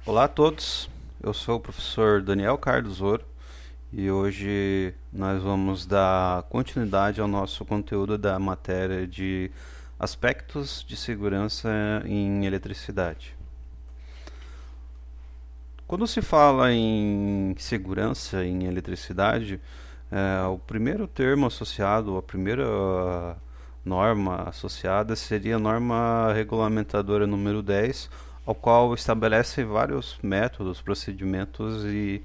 Olá a todos, eu sou o professor Daniel Carlos Ouro e hoje nós vamos dar continuidade ao nosso conteúdo da matéria de aspectos de segurança em eletricidade. Quando se fala em segurança em eletricidade, o primeiro termo associado, a primeira norma associada seria a norma regulamentadora número 10, ao qual estabelece vários métodos, procedimentos e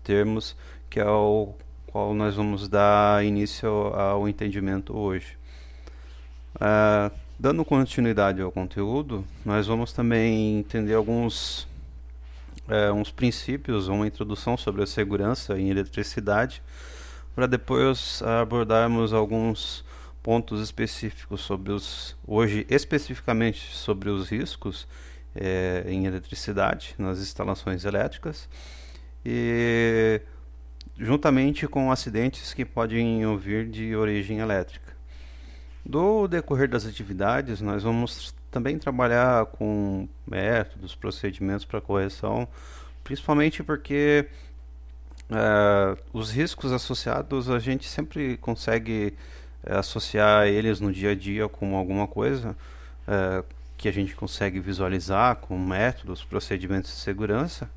termos que é o qual nós vamos dar início ao entendimento hoje. Dando continuidade ao conteúdo, nós vamos também entender uns princípios, uma introdução sobre a segurança em eletricidade, para depois abordarmos alguns pontos específicos hoje especificamente sobre os riscos em eletricidade, nas instalações elétricas, e juntamente com acidentes que podem vir de origem elétrica. Do decorrer das atividades, nós vamos também trabalhar com métodos, procedimentos para correção, principalmente porque os riscos associados a gente sempre consegue associar eles no dia a dia com alguma coisa que a gente consegue visualizar com métodos, procedimentos de segurança,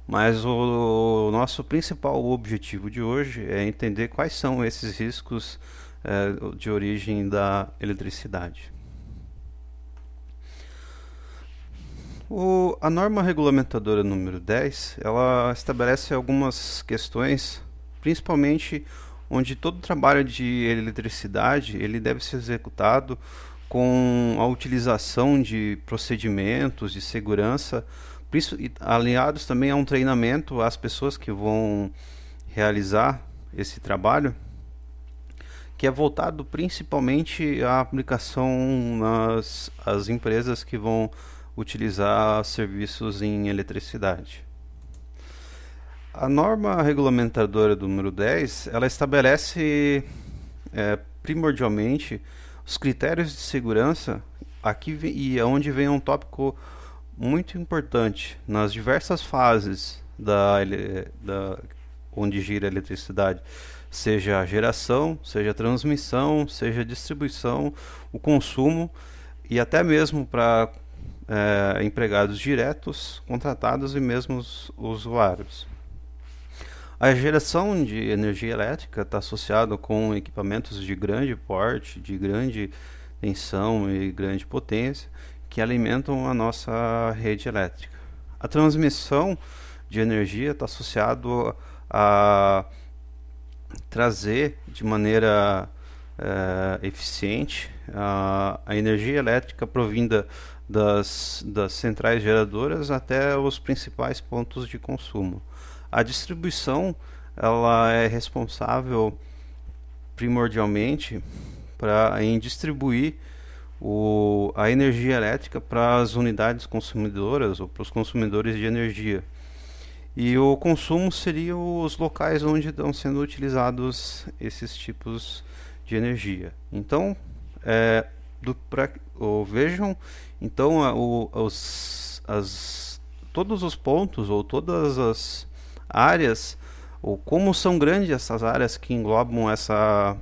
mas o nosso principal objetivo de hoje é entender quais são esses riscos de origem da eletricidade. A norma regulamentadora número 10, ela estabelece algumas questões, principalmente onde todo trabalho de eletricidade ele deve ser executado com a utilização de procedimentos de segurança, aliados também a um treinamento às pessoas que vão realizar esse trabalho, que é voltado principalmente à aplicação nas as empresas que vão utilizar serviços em eletricidade. A norma regulamentadora do número 10, ela estabelece primordialmente os critérios de segurança e onde vem um tópico muito importante nas diversas fases onde gira a eletricidade, seja a geração, seja a transmissão, seja a distribuição, o consumo e até mesmo para empregados diretos, contratados e mesmo os usuários. A geração de energia elétrica está associada com equipamentos de grande porte, de grande tensão e grande potência, que alimentam a nossa rede elétrica. A transmissão de energia está associado a trazer de maneira eficiente a energia elétrica provinda das centrais geradoras até os principais pontos de consumo. A distribuição ela é responsável primordialmente em distribuir a energia elétrica para as unidades consumidoras ou para os consumidores de energia. E o consumo seria os locais onde estão sendo utilizados esses tipos de energia. Então, vejam, então todos os pontos ou todas as áreas, ou como são grandes essas áreas que englobam essa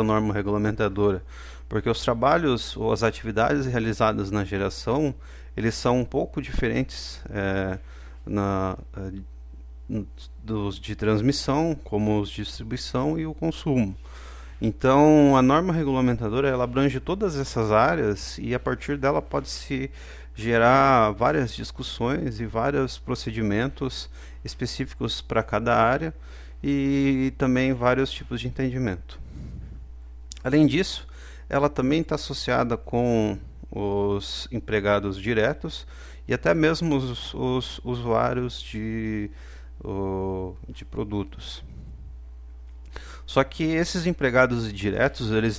norma regulamentadora, porque os trabalhos ou as atividades realizadas na geração, eles são um pouco diferentes dos de transmissão, como os de distribuição e o consumo. Então, a norma regulamentadora ela abrange todas essas áreas e a partir dela pode-se gerar várias discussões e vários procedimentos específicos para cada área e também vários tipos de entendimento. Além disso, ela também está associada com os empregados diretos e até mesmo os usuários de produtos. Só que esses empregados diretos, eles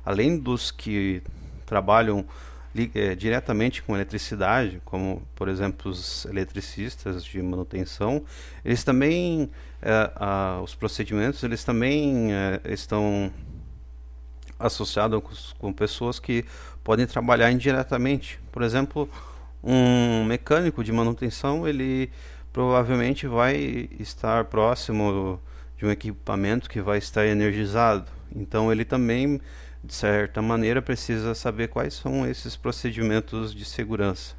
além dos que trabalham diretamente com eletricidade, como por exemplo os eletricistas de manutenção, eles também os procedimentos eles também estão associados com pessoas que podem trabalhar indiretamente. Por exemplo, Um mecânico de manutenção, ele provavelmente vai estar próximo de um equipamento que vai estar energizado. Então ele também, de certa maneira, precisa saber quais são esses procedimentos de segurança.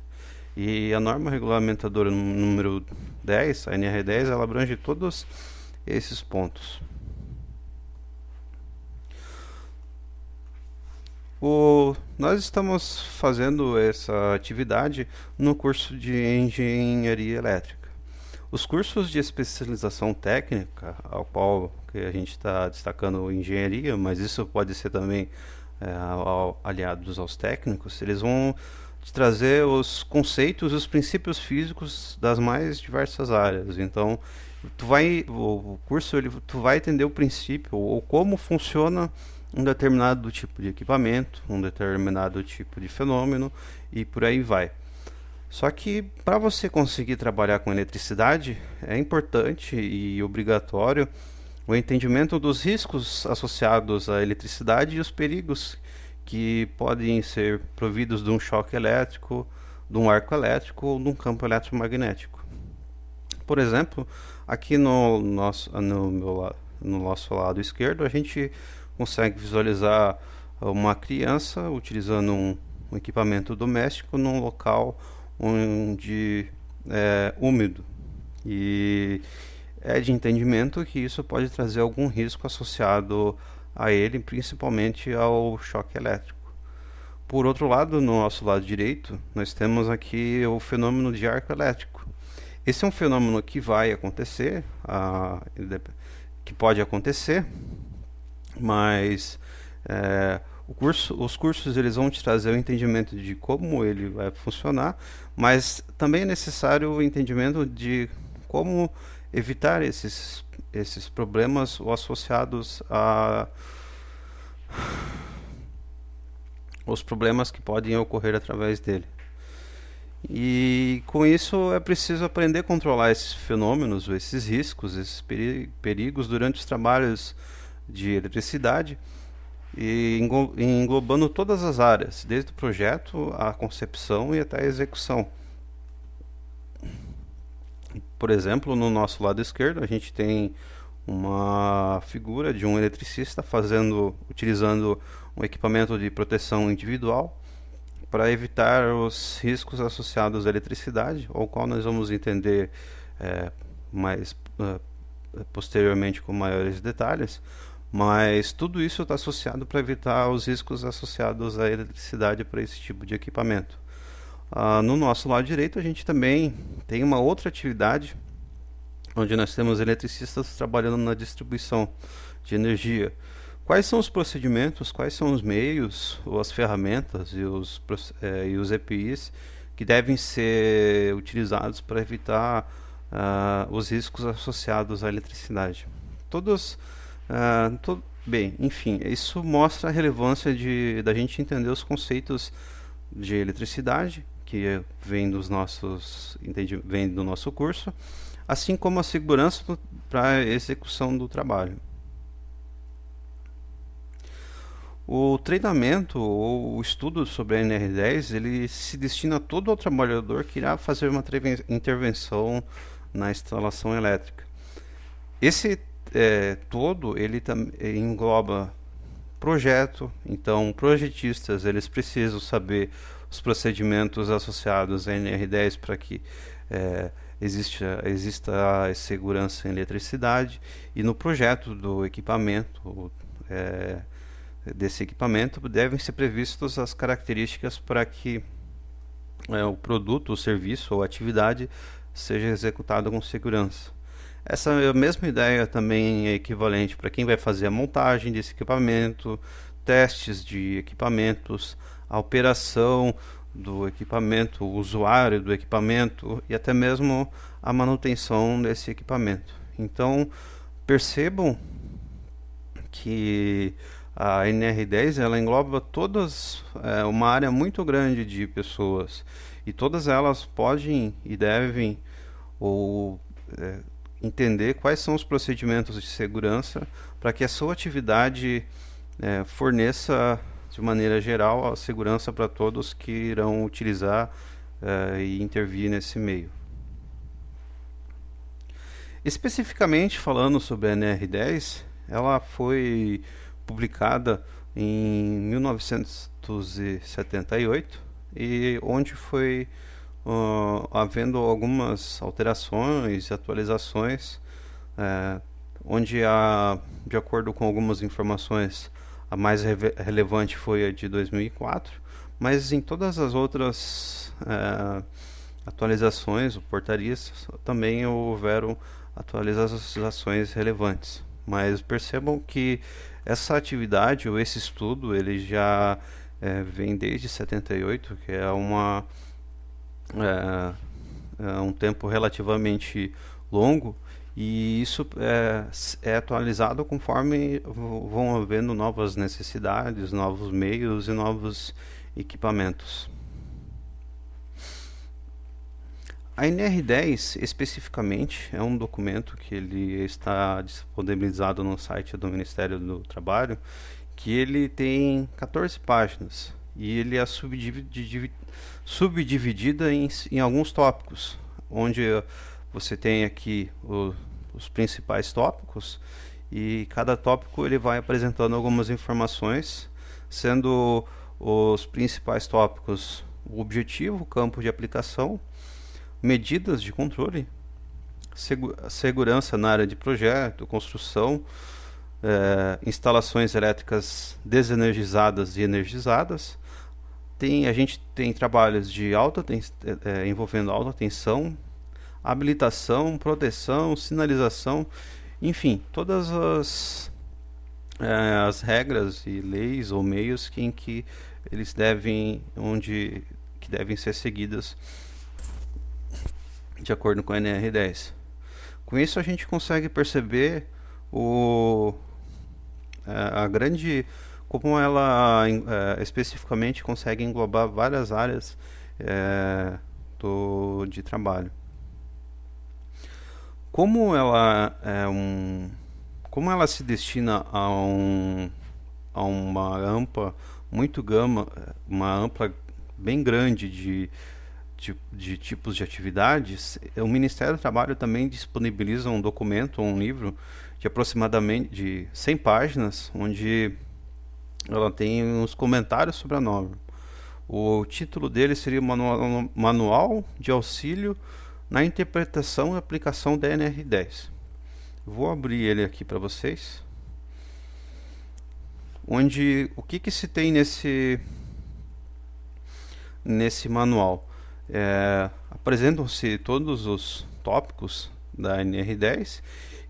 E a norma regulamentadora número 10, a NR10, ela abrange todos esses pontos. Nós estamos fazendo essa atividade no curso de Engenharia Elétrica. Os cursos de especialização técnica, ao qual que a gente está destacando engenharia, mas isso pode ser também aliados aos técnicos, eles vão te trazer os conceitos e os princípios físicos das mais diversas áreas. Então, o curso tu vai entender o princípio ou como funciona um determinado tipo de equipamento, um determinado tipo de fenômeno e por aí vai. Só que para você conseguir trabalhar com eletricidade é importante e obrigatório o entendimento dos riscos associados à eletricidade e os perigos que podem ser providos de um choque elétrico, de um arco elétrico ou de um campo eletromagnético. Por exemplo, aqui no nosso lado esquerdo, a gente consegue visualizar uma criança utilizando um equipamento doméstico num local onde é úmido. E é de entendimento que isso pode trazer algum risco associado a ele, principalmente ao choque elétrico. Por outro lado, no nosso lado direito, nós temos aqui o fenômeno de arco elétrico. Esse é um fenômeno que vai acontecer, que pode acontecer, mas os cursos eles vão te trazer o entendimento de como ele vai funcionar, mas também é necessário o entendimento de como evitar esses problemas ou associados a os problemas que podem ocorrer através dele. E com isso é preciso aprender a controlar esses fenômenos, esses riscos, esses perigos durante os trabalhos de eletricidade e englobando todas as áreas, desde o projeto, a concepção e até a execução. Por exemplo, no nosso lado esquerdo a gente tem uma figura de um eletricista utilizando um equipamento de proteção individual para evitar os riscos associados à eletricidade, ao qual nós vamos entender mais posteriormente com maiores detalhes, mas tudo isso está associado para evitar os riscos associados à eletricidade para esse tipo de equipamento. No nosso lado direito a gente também tem uma outra atividade onde nós temos eletricistas trabalhando na distribuição de energia. Quais são os procedimentos, quais são os meios, ou as ferramentas e os EPIs que devem ser utilizados para evitar os riscos associados à eletricidade? Bem, enfim, isso mostra a relevância da gente entender os conceitos de eletricidade, que vem do nosso curso, assim como a segurança para a execução do trabalho. O treinamento ou o estudo sobre a NR10 ele se destina todo ao trabalhador que irá fazer uma intervenção na instalação elétrica. Esse todo ele engloba projeto, então projetistas eles precisam saber os procedimentos associados à NR10 para que exista a segurança em eletricidade, e no projeto do equipamento desse equipamento devem ser previstas as características para que o produto, o serviço ou a atividade seja executado com segurança. Essa mesma ideia também é equivalente para quem vai fazer a montagem desse equipamento, testes de equipamentos, a operação do equipamento, o usuário do equipamento e até mesmo a manutenção desse equipamento. Então, percebam que a NR10 ela engloba uma área muito grande de pessoas, e todas elas podem e devem entender quais são os procedimentos de segurança para que a sua atividade forneça de maneira geral a segurança para todos que irão utilizar e intervir nesse meio. Especificamente falando sobre a NR10, ela foi publicada em 1978 e onde foi havendo algumas alterações e atualizações, uh, onde de acordo com algumas informações, a mais relevante foi a de 2004, mas em todas as outras atualizações ou portarias também houveram atualizações relevantes. Mas percebam que essa atividade ou esse estudo ele já vem desde 78, que é um tempo relativamente longo, e isso é atualizado conforme vão havendo novas necessidades, novos meios e novos equipamentos. A NR10 especificamente é um documento que ele está disponibilizado no site do Ministério do Trabalho, que ele tem 14 páginas e ele é subdividida em alguns tópicos, onde você tem aqui os principais tópicos, e cada tópico ele vai apresentando algumas informações, sendo os principais tópicos o objetivo, o campo de aplicação, medidas de controle, segurança na área de projeto, construção, instalações elétricas desenergizadas e energizadas. A gente tem trabalhos de envolvendo alta tensão, habilitação, proteção, sinalização, enfim, todas as regras e leis ou meios em que eles devem ser seguidas de acordo com a NR10. Com isso a gente consegue perceber a grande, como ela especificamente consegue englobar várias áreas de trabalho. Como ela se destina a uma ampla bem grande de tipos de atividades, o Ministério do Trabalho também disponibiliza um documento, um livro de aproximadamente de 100 páginas, onde ela tem uns comentários sobre a norma. O título dele seria Manual de Auxílio na Interpretação e Aplicação da NR10. Vou abrir ele aqui para vocês. O que se tem nesse manual? Apresentam-se todos os tópicos da NR10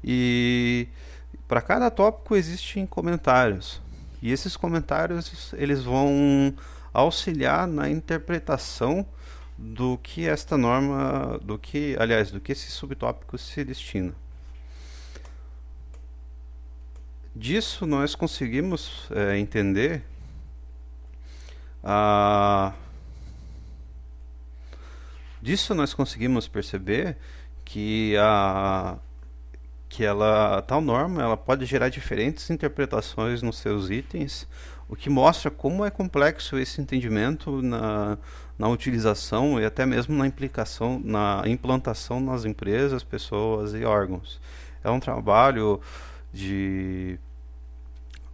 e para cada tópico existem comentários, e esses comentários eles vão auxiliar na interpretação do que esta norma, do que esse subtópico se destina. Disso nós conseguimos entender perceber que tal norma ela pode gerar diferentes interpretações nos seus itens, o que mostra como é complexo esse entendimento na utilização e até mesmo na implantação nas empresas, pessoas e órgãos. É um trabalho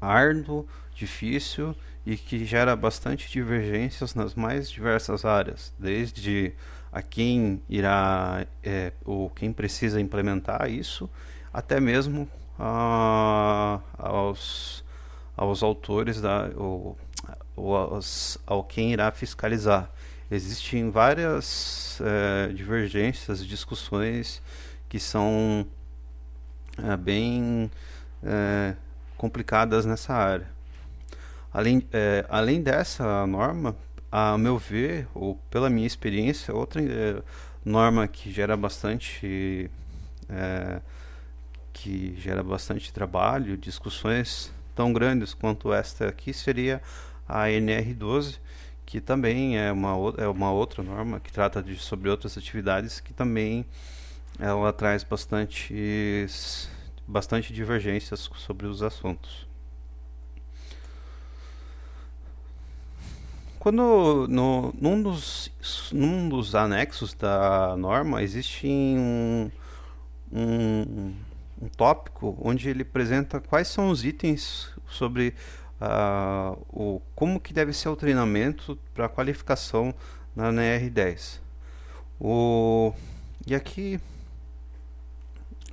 árduo, difícil e que gera bastante divergências nas mais diversas áreas, desde a quem irá ou quem precisa implementar isso, até mesmo aos autores ao quem irá fiscalizar. Existem várias divergências, discussões que são bem complicadas nessa área. Além dessa norma, a meu ver, ou pela minha experiência, outra norma que gera bastante trabalho, discussões tão grandes quanto esta aqui, seria a NR12, que também é uma outra norma que trata sobre outras atividades, que também ela traz bastante divergências sobre os assuntos. Quando num dos anexos da norma existe um, um tópico onde ele apresenta quais são os itens sobre como que deve ser o treinamento para qualificação na NR10. E aqui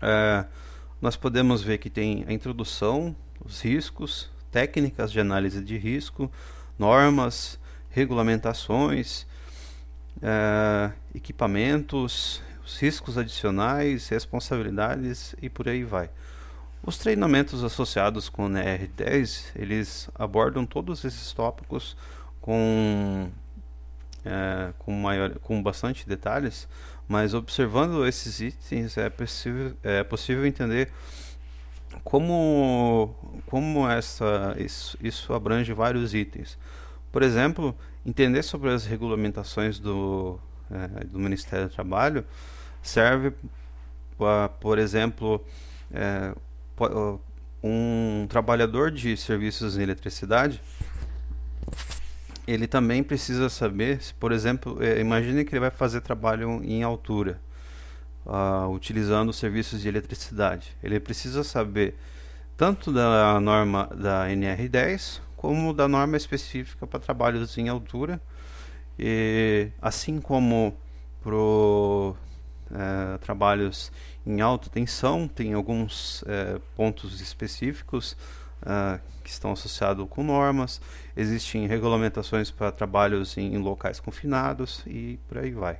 é, nós podemos ver que tem a introdução, os riscos, técnicas de análise de risco, normas, regulamentações, equipamentos, os riscos adicionais, responsabilidades e por aí vai. Os treinamentos associados com o NR10, eles abordam todos esses tópicos com, com bastante detalhes, mas observando esses itens é possível entender isso abrange vários itens. Por exemplo, entender sobre as regulamentações do Ministério do Trabalho serve para, por exemplo, um trabalhador de serviços em eletricidade, ele também precisa saber, por exemplo, imagine que ele vai fazer trabalho em altura, utilizando serviços de eletricidade. Ele precisa saber tanto da norma da NR10 como da norma específica para trabalhos em altura, e assim como para trabalhos em alta tensão, tem alguns pontos específicos que estão associados com normas, existem regulamentações para trabalhos em locais confinados e por aí vai.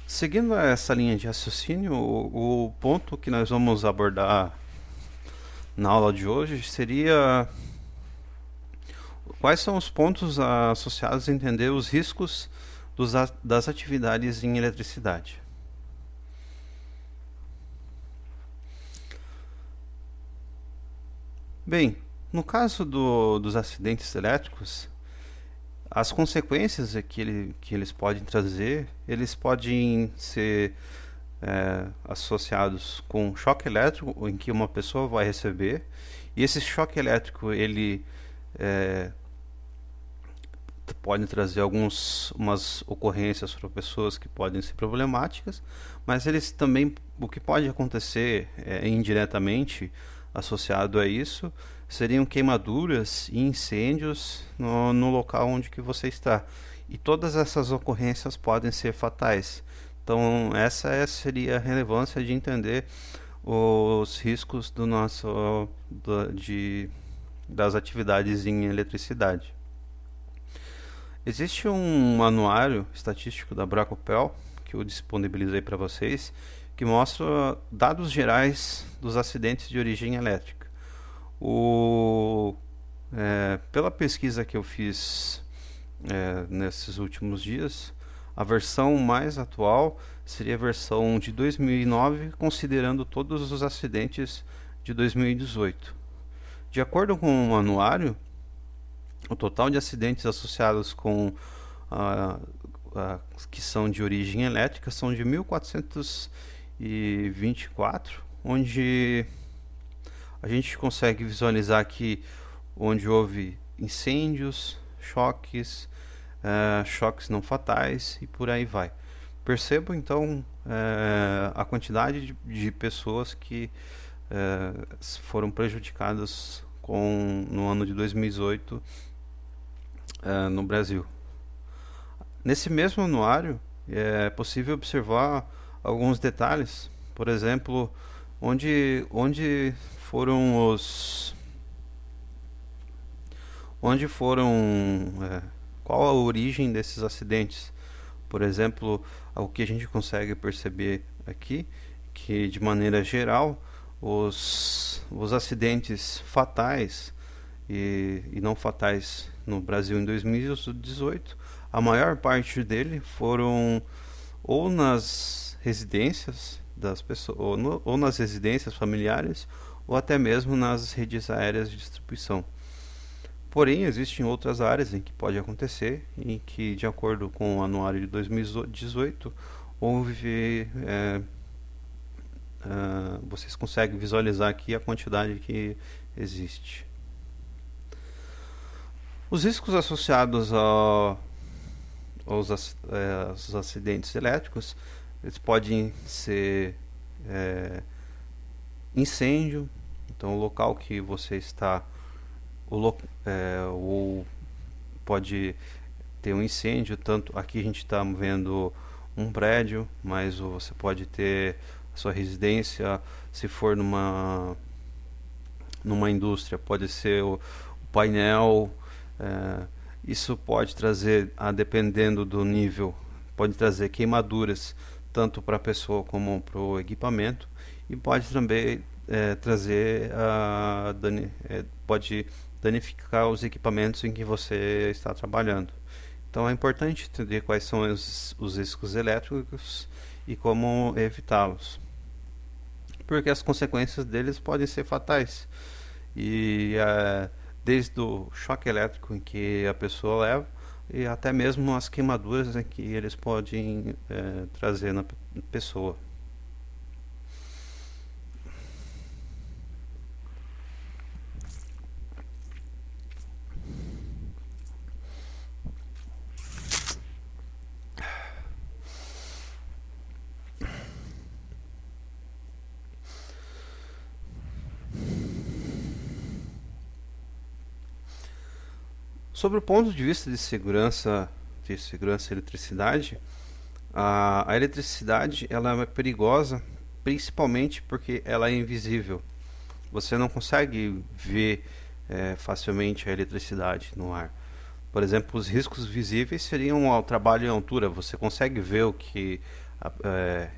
Seguindo essa linha de raciocínio, o ponto que nós vamos abordar na aula de hoje seria quais são os pontos associados a entender os riscos das atividades em eletricidade. Bem, no caso dos acidentes elétricos, as consequências que eles podem trazer, eles podem ser associados com choque elétrico, em que uma pessoa vai receber, e esse choque elétrico ele pode trazer umas ocorrências para pessoas que podem ser problemáticas, mas eles também, o que pode acontecer indiretamente associado a isso, seriam queimaduras e incêndios no local onde que você está. E todas essas ocorrências podem ser fatais. Então, seria a relevância de entender os riscos das atividades em eletricidade. Existe um anuário estatístico da Bracopel, que eu disponibilizei para vocês, que mostra dados gerais dos acidentes de origem elétrica. Pela pesquisa que eu fiz nesses últimos dias, a versão mais atual seria a versão de 2009, considerando todos os acidentes de 2018. De acordo com o anuário, o total de acidentes associados com que são de origem elétrica são de 1.424, onde a gente consegue visualizar aqui onde houve incêndios, choques não fatais e por aí vai. Percebo então a quantidade de pessoas que foram prejudicadas no ano de 2018 no Brasil. Nesse mesmo anuário é possível observar alguns detalhes, por exemplo, onde foram qual a origem desses acidentes. Por exemplo, o que a gente consegue perceber aqui, que de maneira geral os acidentes fatais e não fatais no Brasil em 2018, a maior parte dele foram ou nas residências das pessoas, ou nas residências familiares, ou até mesmo nas redes aéreas de distribuição. Porém, existem outras áreas em que pode acontecer, em que, de acordo com o anuário de 2018, houve vocês conseguem visualizar aqui a quantidade que existe. Os riscos associados aos acidentes elétricos, eles podem ser é, incêndio, então o local que você está, ou pode ter um incêndio, tanto aqui a gente está vendo um prédio, mas você pode ter a sua residência, se for numa indústria, pode ser o painel, é, isso pode trazer, dependendo do nível, pode trazer queimaduras tanto para a pessoa como para o equipamento, e pode também trazer pode danificar os equipamentos em que você está trabalhando. Então é importante entender quais são os riscos elétricos e como evitá-los, porque as consequências deles podem ser fatais. E desde o choque elétrico em que a pessoa leva e até mesmo as queimaduras que eles podem trazer na pessoa. Sobre o ponto de vista de segurança e eletricidade, a eletricidade ela é perigosa principalmente porque ela é invisível. Você não consegue ver facilmente a eletricidade no ar. Por exemplo, os riscos visíveis seriam ao trabalho em altura. Você consegue ver o que, é,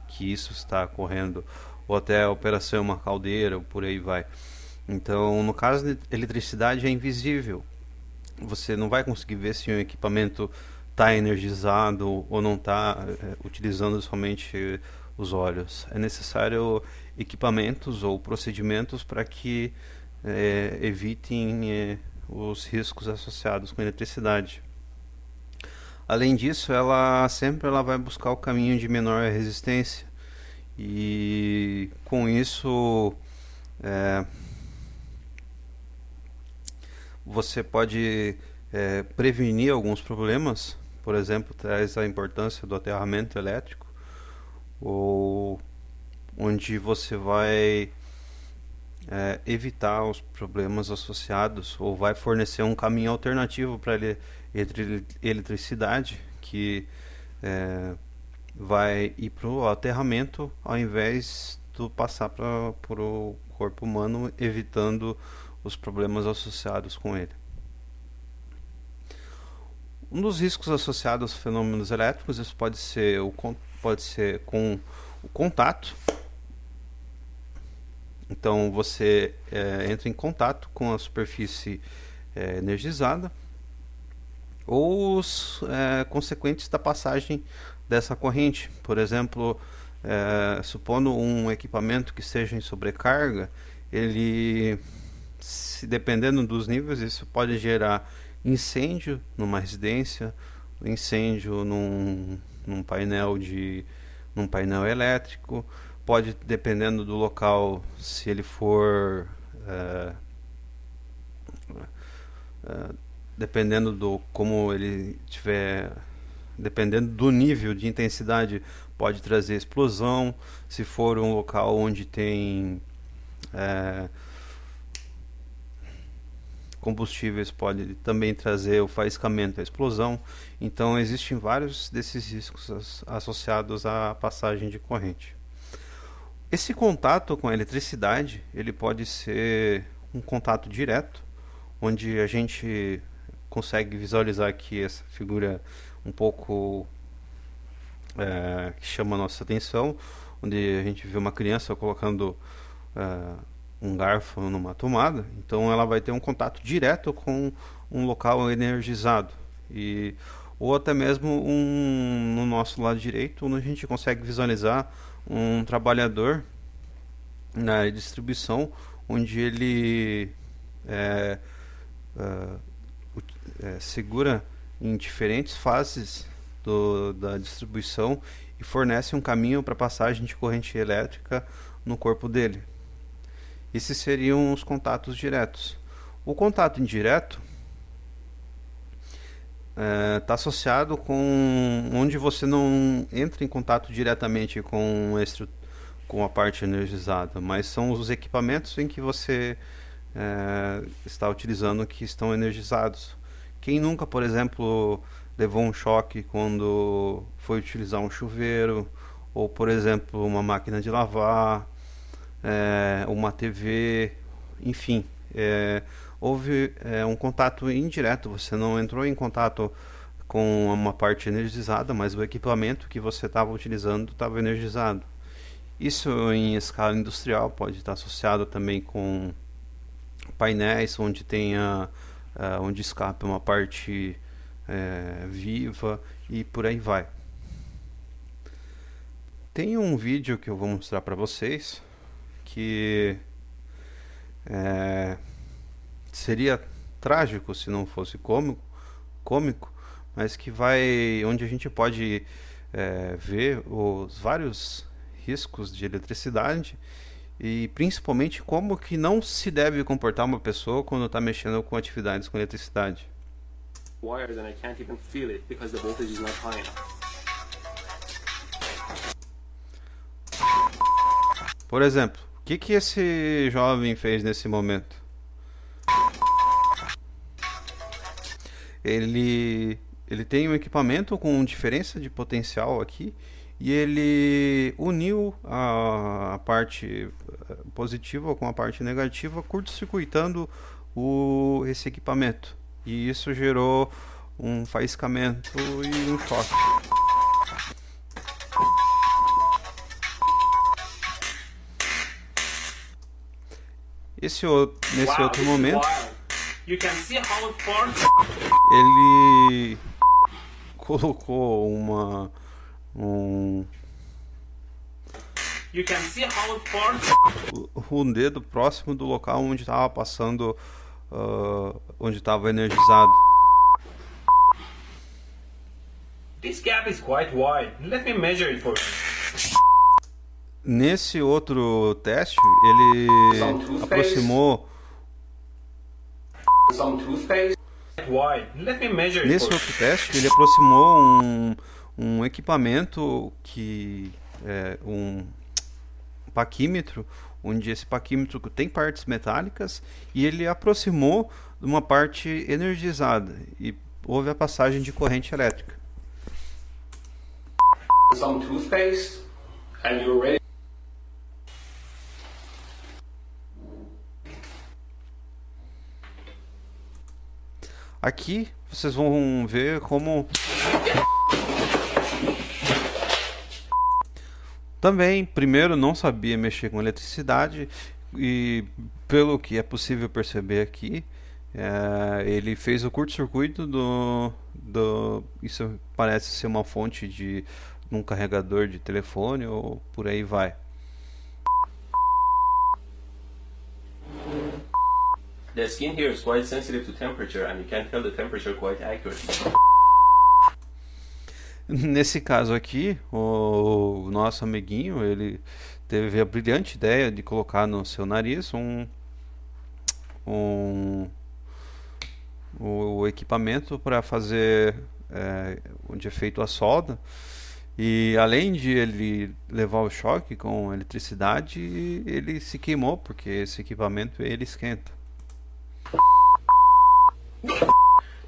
que isso está ocorrendo, ou até a operação em uma caldeira, ou por aí vai. Então, no caso de eletricidade, é invisível. Você não vai conseguir ver se um equipamento está energizado ou não está, utilizando somente os olhos. É necessário equipamentos ou procedimentos para que evitem os riscos associados com a eletricidade. Além disso, ela vai buscar o caminho de menor resistência, e com isso é, você pode prevenir alguns problemas. Por exemplo, traz a importância do aterramento elétrico, ou onde você vai evitar os problemas associados, ou vai fornecer um caminho alternativo para eletricidade, que vai ir para o aterramento ao invés de passar para o corpo humano, evitando os problemas associados com ele. Um dos riscos associados aos fenômenos elétricos, isso pode ser com o contato. Então você entra em contato com a superfície energizada, ou os consequentes da passagem dessa corrente. Por exemplo, supondo um equipamento que esteja em sobrecarga, ele, se dependendo dos níveis, isso pode gerar incêndio numa residência, incêndio num painel elétrico. Pode, dependendo do local, se ele for dependendo do como ele tiver, dependendo do nível de intensidade, pode trazer explosão. Se for um local onde tem combustíveis, pode também trazer o faiscamento, a explosão. Então existem vários desses riscos associados à passagem de corrente. Esse contato com a eletricidade, ele pode ser um contato direto, onde a gente consegue visualizar aqui essa figura um pouco que chama a nossa atenção, onde a gente vê uma criança colocando um garfo numa tomada. Então ela vai ter um contato direto com um local energizado, ou até mesmo no nosso lado direito, onde a gente consegue visualizar um trabalhador na distribuição, onde ele segura em diferentes fases da distribuição e fornece um caminho para passagem de corrente elétrica no corpo dele. Esses seriam os contatos diretos. O contato indireto está associado com onde você não entra em contato diretamente com a parte energizada, mas são os equipamentos em que você está utilizando que estão energizados. Quem nunca, por exemplo, levou um choque quando foi utilizar um chuveiro, ou por exemplo, uma máquina de lavar, uma TV, enfim, houve um contato indireto, você não entrou em contato com uma parte energizada, mas o equipamento que você estava utilizando estava energizado. Isso em escala industrial pode estar associado também com painéis onde escapa uma parte viva e por aí vai. Tem um vídeo que eu vou mostrar para vocês que seria trágico se não fosse cômico, mas que onde a gente pode ver os vários riscos de eletricidade e principalmente como que não se deve comportar uma pessoa quando está mexendo com atividades com eletricidade. Wires and I can't even feel it because the voltage is not high enough. Por exemplo, o que esse jovem fez nesse momento? Ele tem um equipamento com diferença de potencial aqui e ele uniu a parte positiva com a parte negativa, curto-circuitando esse equipamento. E isso gerou um faiscamento e um choque. Nesse outro momento, ele colocou um dedo próximo do local onde estava passando, onde estava energizado. This gap is quite wide. Let me measure it for you. Nesse outro teste, ele aproximou. Nesse outro teste, ele aproximou um equipamento que é um paquímetro, onde esse paquímetro tem partes metálicas e ele aproximou de uma parte energizada e houve a passagem de corrente elétrica. Some toothpaste and you're ready. Aqui vocês vão ver como também, primeiro, não sabia mexer com eletricidade e, pelo que é possível perceber aqui, ele fez o curto-circuito isso parece ser uma fonte de um carregador de telefone ou por aí vai. The skin here is quite sensitive to temperature and you can tell the temperature quite accurately. Nesse caso aqui, o nosso amiguinho, ele teve a brilhante ideia de colocar no seu nariz o equipamento para fazer onde é feito a solda. E além de ele levar o choque com a eletricidade, ele se queimou porque esse equipamento ele esquenta.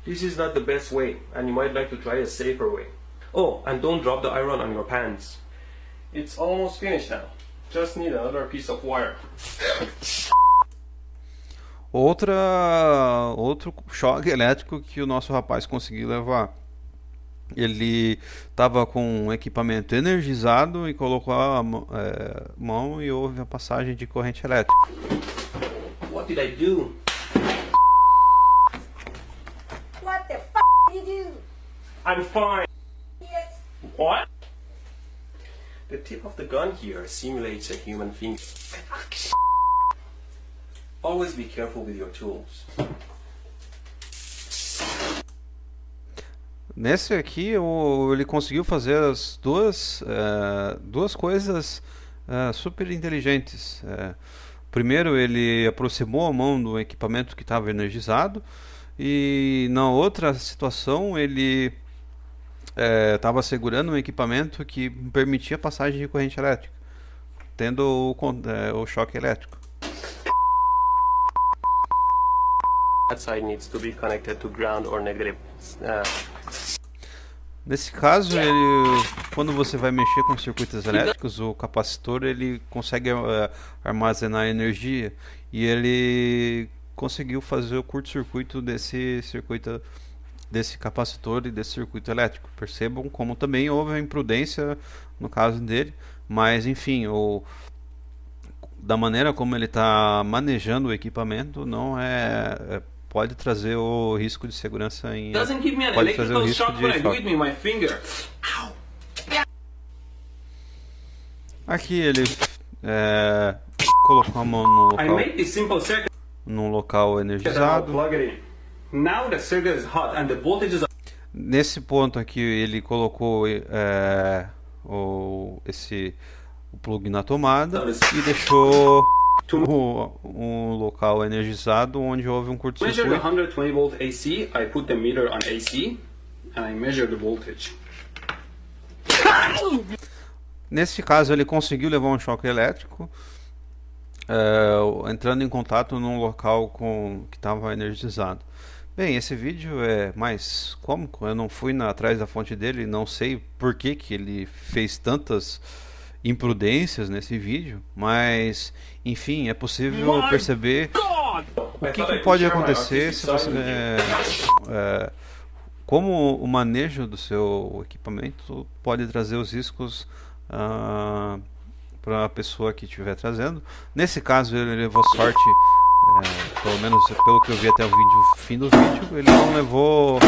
This is not the best way and you might like to try a safer way. Oh, and don't drop the iron on your pants. It's almost finished now. Just need another piece of wire. Outro choque elétrico que o nosso rapaz conseguiu levar. Ele estava com um equipamento energizado e colocou a mão e houve a passagem de corrente elétrica. What did I do? What the f*** did you do? I'm fine. Yes. What? The tip of the gun here simulates a human finger. Always be careful with your tools. Nesse aqui, ele conseguiu fazer as duas coisas super inteligentes. Primeiro, ele aproximou a mão do equipamento que estava energizado E na outra situação ele estava segurando um equipamento que permitia passagem de corrente elétrica, tendo o choque elétrico. That side needs to be connected to ground or negative. Nesse caso, quando você vai mexer com circuitos elétricos, o capacitor ele consegue armazenar energia e ele conseguiu fazer o curto-circuito desse circuito, desse capacitor e desse circuito elétrico. Percebam como também houve a imprudência no caso dele, mas enfim, da maneira como ele está manejando o equipamento, não pode trazer o risco de segurança pode trazer o risco de choque. Aqui ele colocou a mão no local energizado. Nesse ponto aqui ele colocou o plug na tomada e deixou um local energizado onde houve um curto-circuito. Measure the 120 volt AC. I put the meter on AC and I measure the voltage. Nesse caso ele conseguiu levar um choque elétrico, entrando em contato num local que estava energizado. Bem, esse vídeo é mais cômico. Eu não fui atrás da fonte dele, não sei por que ele fez tantas imprudências nesse vídeo, mas enfim, é possível perceber o que pode acontecer se você como o manejo do seu equipamento pode trazer os riscos para a pessoa que estiver trazendo. Nesse caso ele levou sorte, pelo menos pelo que eu vi até o fim do vídeo, ele não levou,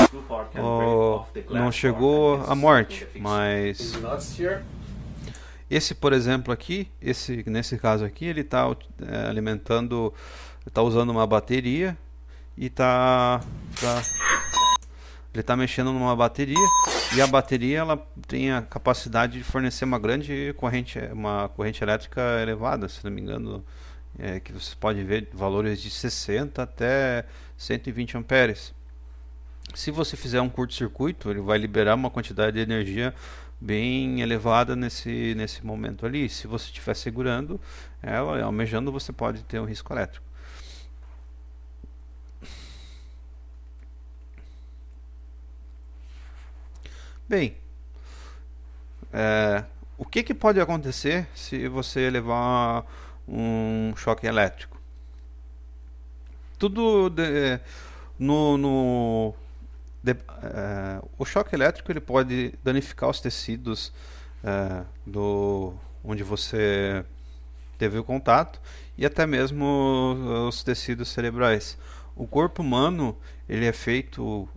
não chegou à morte, mas esse, por exemplo, aqui, nesse caso aqui, ele está alimentando, está usando uma bateria e ele está mexendo numa bateria, e a bateria ela tem a capacidade de fornecer uma corrente elétrica elevada, se não me engano, que você pode ver valores de 60 até 120 amperes. Se você fizer um curto-circuito, ele vai liberar uma quantidade de energia bem elevada nesse momento ali. Se você estiver segurando ela, almejando, você pode ter um risco elétrico. Bem, o que pode acontecer se você levar um choque elétrico? O choque elétrico ele pode danificar os tecidos onde você teve o contato e até mesmo os tecidos cerebrais. O corpo humano ele é feito,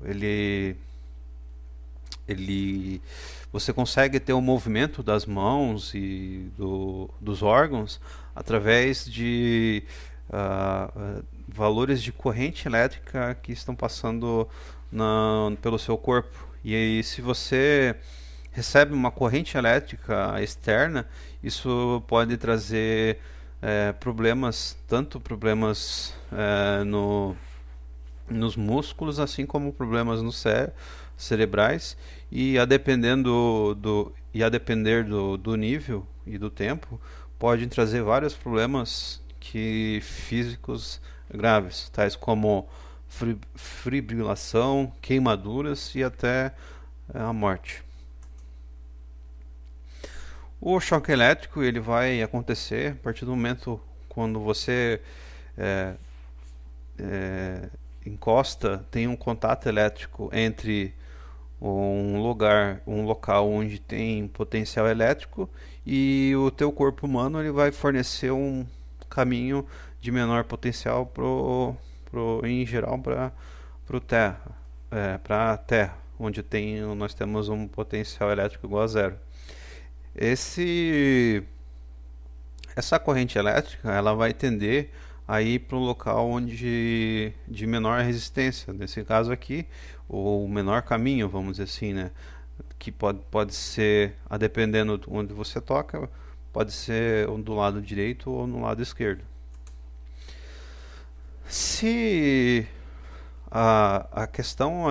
você consegue ter o movimento das mãos e dos órgãos através de valores de corrente elétrica que estão passando pelo seu corpo. E aí, se você recebe uma corrente elétrica externa, isso pode trazer tanto problemas nos músculos, assim como problemas cerebrais, e a depender do nível e do tempo, pode trazer vários problemas físicos graves, tais como fibrilação, queimaduras e até a morte. O choque elétrico ele vai acontecer a partir do momento quando você encosta, tem um contato elétrico entre um local onde tem potencial elétrico e o teu corpo humano ele vai fornecer um caminho de menor potencial em geral para a Terra, onde nós temos um potencial elétrico igual a zero. Essa corrente elétrica ela vai tender a ir para um local de menor resistência, nesse caso aqui, ou menor caminho, vamos dizer assim, né? Que pode ser, dependendo de onde você toca, pode ser do lado direito ou no lado esquerdo. Se A questão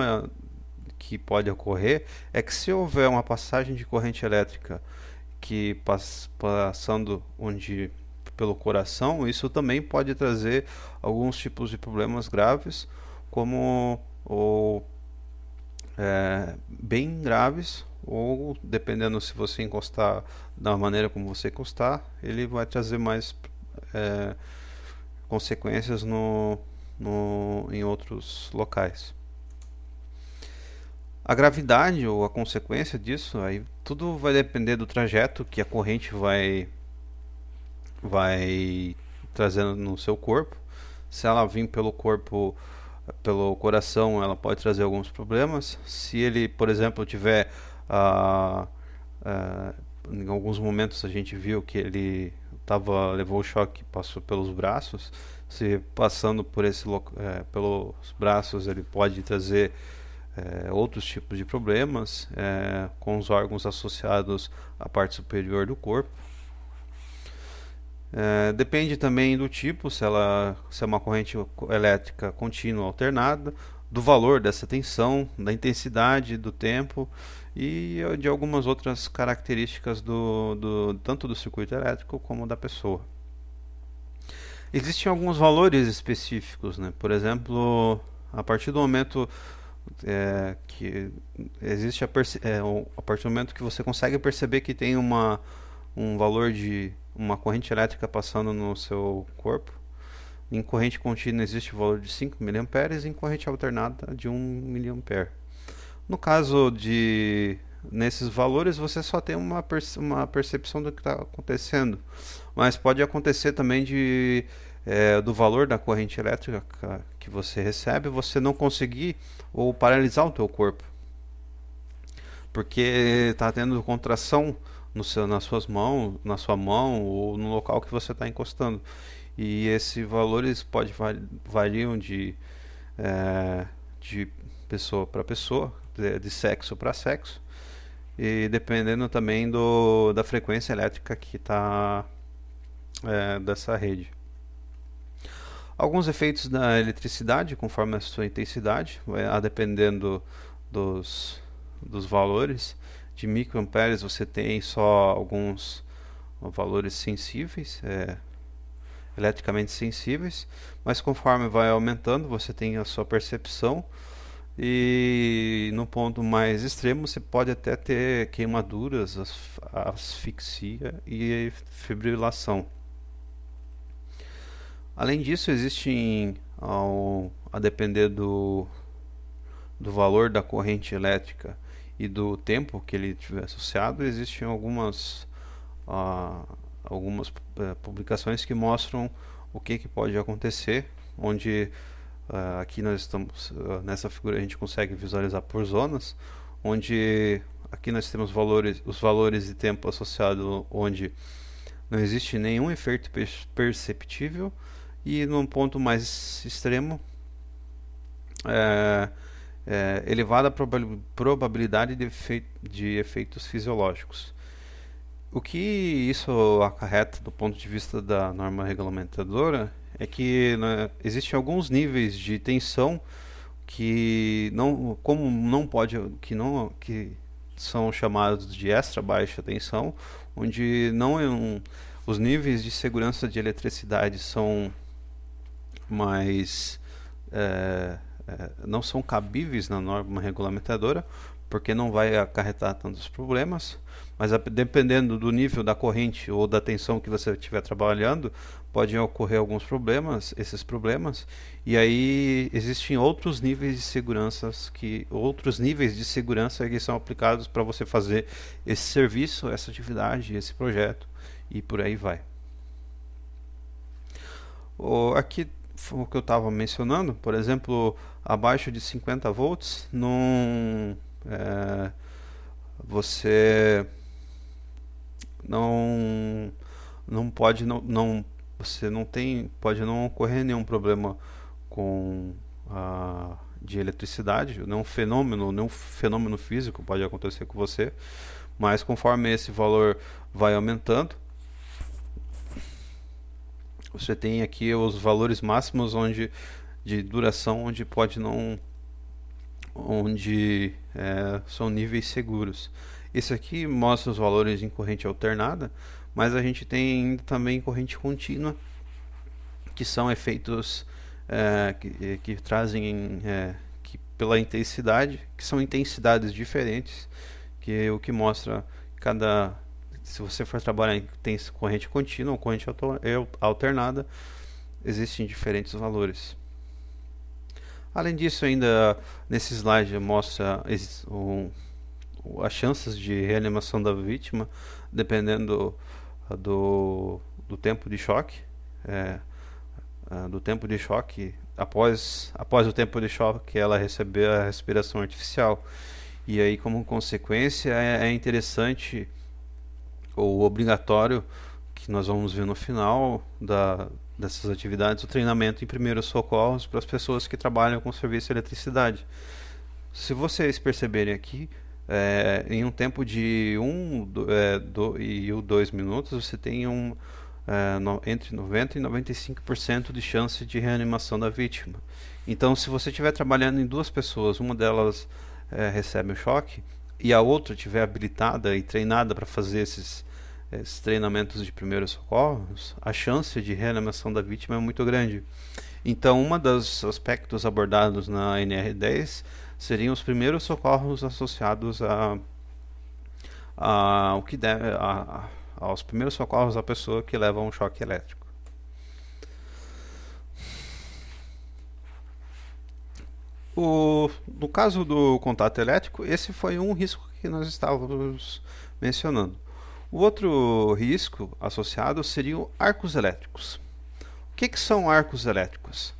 que pode ocorrer é que se houver uma passagem de corrente elétrica que passando pelo coração, isso também pode trazer alguns tipos de problemas graves, como bem graves, ou dependendo se você encostar da maneira como você encostar, ele vai trazer mais consequências em outros locais. A gravidade ou a consequência disso, aí tudo vai depender do trajeto que a corrente vai trazendo no seu corpo. Se ela vir pelo corpo, pelo coração, ela pode trazer alguns problemas. Se ele, por exemplo, tiver em alguns momentos a gente viu que ele levou o choque, passou pelos braços. Se passando por pelos braços, ele pode trazer outros tipos de problemas com os órgãos associados à parte superior do corpo. Depende também do tipo, se é uma corrente elétrica contínua ou alternada, do valor dessa tensão, da intensidade, do tempo e de algumas outras características tanto do circuito elétrico como da pessoa. Existem alguns valores específicos, né? Por exemplo, a partir do momento que existe a partir do momento que você consegue perceber que tem um valor de uma corrente elétrica passando no seu corpo. Em corrente contínua existe o valor de 5 mA, em corrente alternada de 1 mA. No caso nesses valores, você só tem uma percepção do que está acontecendo, mas pode acontecer também do valor da corrente elétrica que você recebe, você não conseguir ou paralisar o teu corpo, porque está tendo contração na sua mão ou no local que você está encostando. E esses valores variam de pessoa para pessoa, de sexo para sexo, e dependendo também da frequência elétrica que está dessa rede. Alguns efeitos da eletricidade, conforme a sua intensidade, dependendo dos valores. De microamperes você tem só alguns valores sensíveis, eletricamente sensíveis, mas conforme vai aumentando você tem a sua percepção, e no ponto mais extremo você pode até ter queimaduras, asfixia e fibrilação. Além disso, existem, a depender do valor da corrente elétrica e do tempo que ele tiver associado, existem algumas publicações que mostram o que pode acontecer, onde aqui nós estamos nessa figura, a gente consegue visualizar por zonas, onde aqui nós temos os valores de tempo associado, onde não existe nenhum efeito perceptível, e num ponto mais extremo elevada probabilidade de efeitos fisiológicos. O que isso acarreta do ponto de vista da norma regulamentadora é que existem alguns níveis de tensão que são chamados de extra baixa tensão, onde os níveis de segurança de eletricidade são não são cabíveis na norma regulamentadora, porque não vai acarretar tantos problemas, mas dependendo do nível da corrente ou da tensão que você estiver trabalhando, podem ocorrer esses problemas, e aí existem outros níveis de segurança que são aplicados para você fazer esse serviço, essa atividade, esse projeto, e por aí vai. Aqui o que eu estava mencionando, por exemplo, abaixo de 50 volts, você pode não ocorrer nenhum problema de eletricidade, nenhum fenômeno físico pode acontecer com você, mas conforme esse valor vai aumentando, você tem aqui os valores máximos onde de duração onde pode não, onde são níveis seguros. Esse aqui mostra os valores em corrente alternada, mas a gente tem ainda também corrente contínua, que são efeitos que trazem que pela intensidade, que são intensidades diferentes, que o que mostra cada, se você for trabalhar em tem corrente contínua ou corrente alternada, existem diferentes valores. Além disso, ainda nesse slide mostra as chances de reanimação da vítima, dependendo do tempo de choque. Do tempo de choque, após o tempo de choque, ela receber a respiração artificial. E aí, como consequência, é interessante ou obrigatório, que nós vamos ver no final dessas atividades, o treinamento em primeiros socorros para as pessoas que trabalham com serviço de eletricidade. Se vocês perceberem aqui, em um tempo de 2 minutos, você tem entre 90% e 95% de chance de reanimação da vítima. Então, se você estiver trabalhando em duas pessoas, uma delas recebe o choque e a outra estiver habilitada e treinada para fazer esses treinamentos de primeiros socorros, a chance de reanimação da vítima é muito grande. Então, um dos aspectos abordados na NR10 seriam os primeiros socorros associados aos primeiros socorros à pessoa que leva um choque elétrico. No caso do contato elétrico, esse foi um risco que nós estávamos mencionando. O outro risco associado seriam arcos elétricos. O que são arcos elétricos?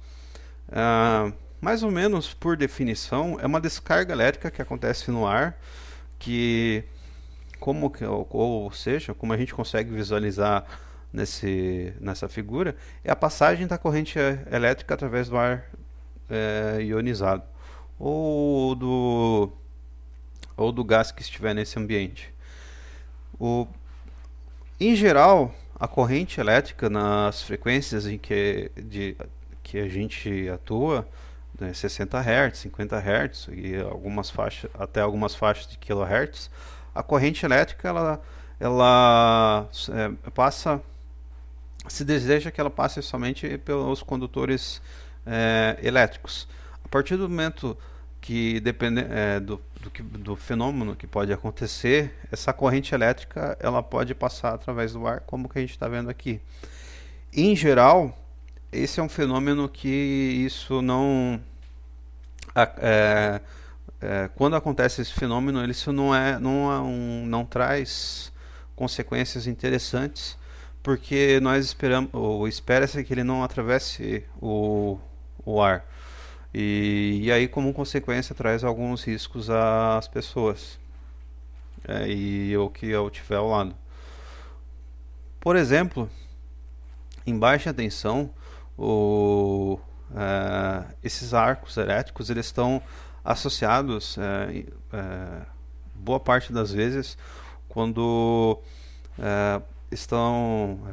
Mais ou menos por definição, é uma descarga elétrica que acontece no ar, ou seja, como a gente consegue visualizar nessa figura, é a passagem da corrente elétrica através do ar ionizado ou do gás que estiver nesse ambiente. Em geral, a corrente elétrica nas frequências em que a gente atua, 60 Hz, 50 Hz e até algumas faixas de kHz, a corrente elétrica ela se deseja que ela passe somente pelos condutores elétricos. A partir do momento que depende do fenômeno que pode acontecer, essa corrente elétrica ela pode passar através do ar, como que a gente está vendo aqui. Em geral, esse é um fenômeno que isso não quando acontece esse fenômeno, isso não traz consequências interessantes, porque nós espera-se que ele não atravesse o ar. E aí, como consequência, traz alguns riscos às pessoas e o que eu tiver ao lado. Por exemplo, em baixa tensão, esses arcos elétricos eles estão associados, boa parte das vezes, quando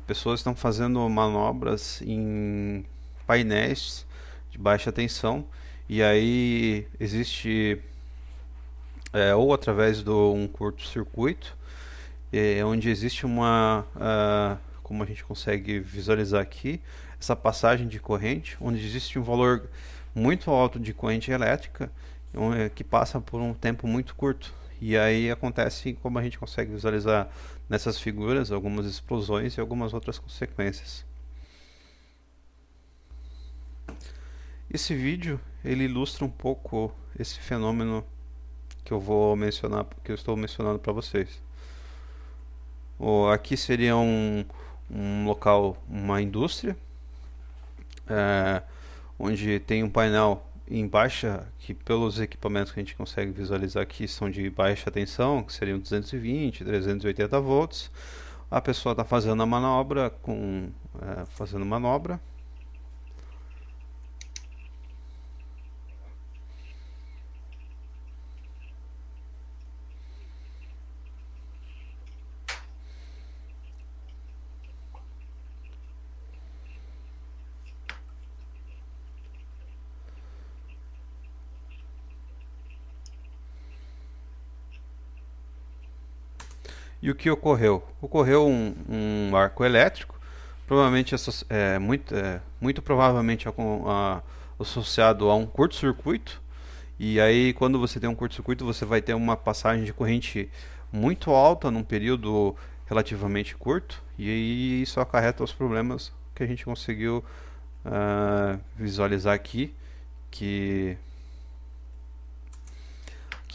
pessoas estão fazendo manobras em painéis de baixa tensão, e aí existe ou através de um curto-circuito, onde existe como a gente consegue visualizar aqui, essa passagem de corrente, onde existe um valor muito alto de corrente elétrica que passa por um tempo muito curto. E aí acontece, como a gente consegue visualizar nessas figuras, algumas explosões e algumas outras consequências. Esse vídeo ele ilustra um pouco esse fenômeno que eu estou mencionando para vocês. Aqui seria um local, uma indústria, onde tem um painel em baixa, que pelos equipamentos que a gente consegue visualizar aqui são de baixa tensão, que seriam 220, 380 volts. A pessoa está fazendo a manobra, fazendo manobra. E o que ocorreu? Ocorreu um arco elétrico, provavelmente muito provavelmente associado a um curto-circuito. E aí, quando você tem um curto-circuito, você vai ter uma passagem de corrente muito alta num período relativamente curto. E aí isso acarreta os problemas que a gente conseguiu visualizar aqui, que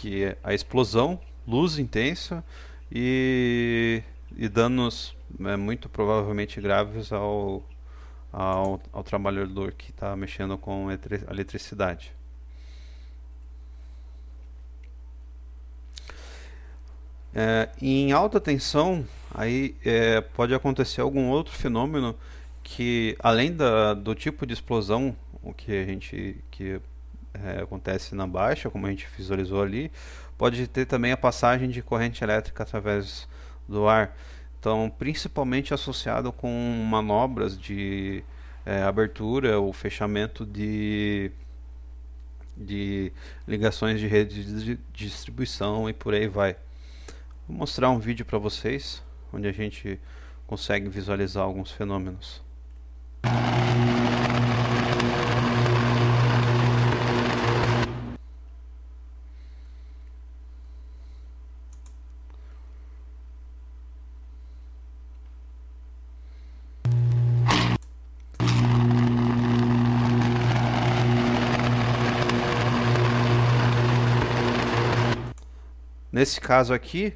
é a explosão, luz intensa e danos muito provavelmente graves ao trabalhador que está mexendo com a eletricidade. Em alta tensão, aí pode acontecer algum outro fenômeno que, além do tipo de explosão, o que acontece na baixa, como a gente visualizou ali, pode ter também a passagem de corrente elétrica através do ar. Então, principalmente associado com manobras de abertura ou fechamento de ligações de rede de distribuição e por aí vai. Vou mostrar um vídeo para vocês, onde a gente consegue visualizar alguns fenômenos. Nesse caso aqui,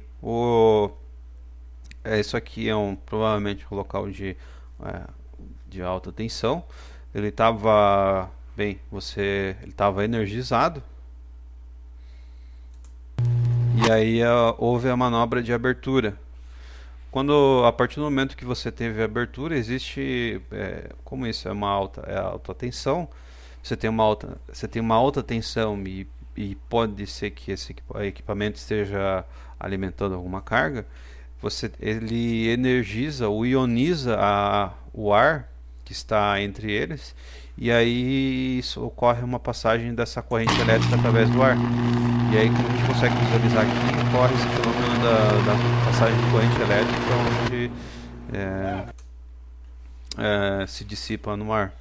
isso aqui é provavelmente um local de alta tensão. Ele estava ele estava energizado. E aí houve a manobra de abertura. A partir do momento que você teve a abertura, existe, como isso é alta tensão, você tem uma alta tensão e pode ser que esse equipamento esteja alimentando alguma carga, ele energiza ou ioniza o ar que está entre eles, e aí isso ocorre uma passagem dessa corrente elétrica através do ar. E aí, como a gente consegue visualizar aqui, ocorre esse fenômeno da passagem de corrente elétrica, onde se dissipa no ar.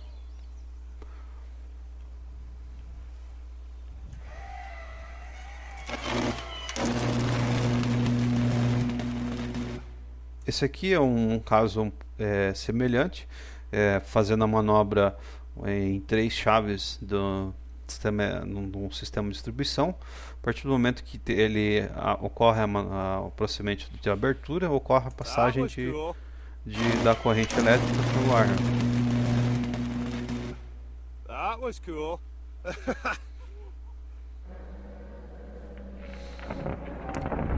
Esse aqui é um caso semelhante, fazendo a manobra em 3 chaves num sistema de distribuição. A partir do momento que ocorre o procedimento de abertura, ocorre a passagem da corrente elétrica pelo ar. That was cool.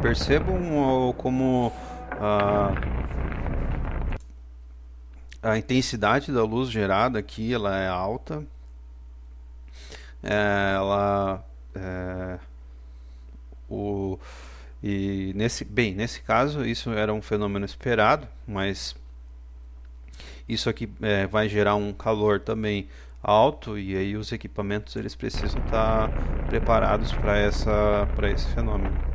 Percebam como a intensidade da luz gerada aqui ela é alta. Nesse caso isso era um fenômeno esperado, mas isso aqui vai gerar um calor também alto, e aí os equipamentos eles precisam estar preparados para esse fenômeno.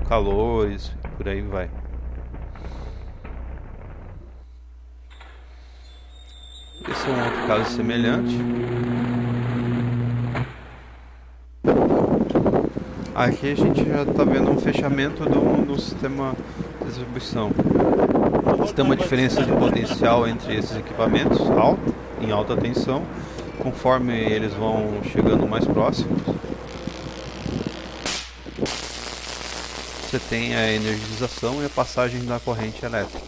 Calores, por aí vai. Esse é um outro caso semelhante. Aqui a gente já está vendo um fechamento do sistema de distribuição. Tem uma diferença de potencial entre esses equipamentos em alta tensão, conforme eles vão chegando mais próximos. Você tem a energização e a passagem da corrente elétrica.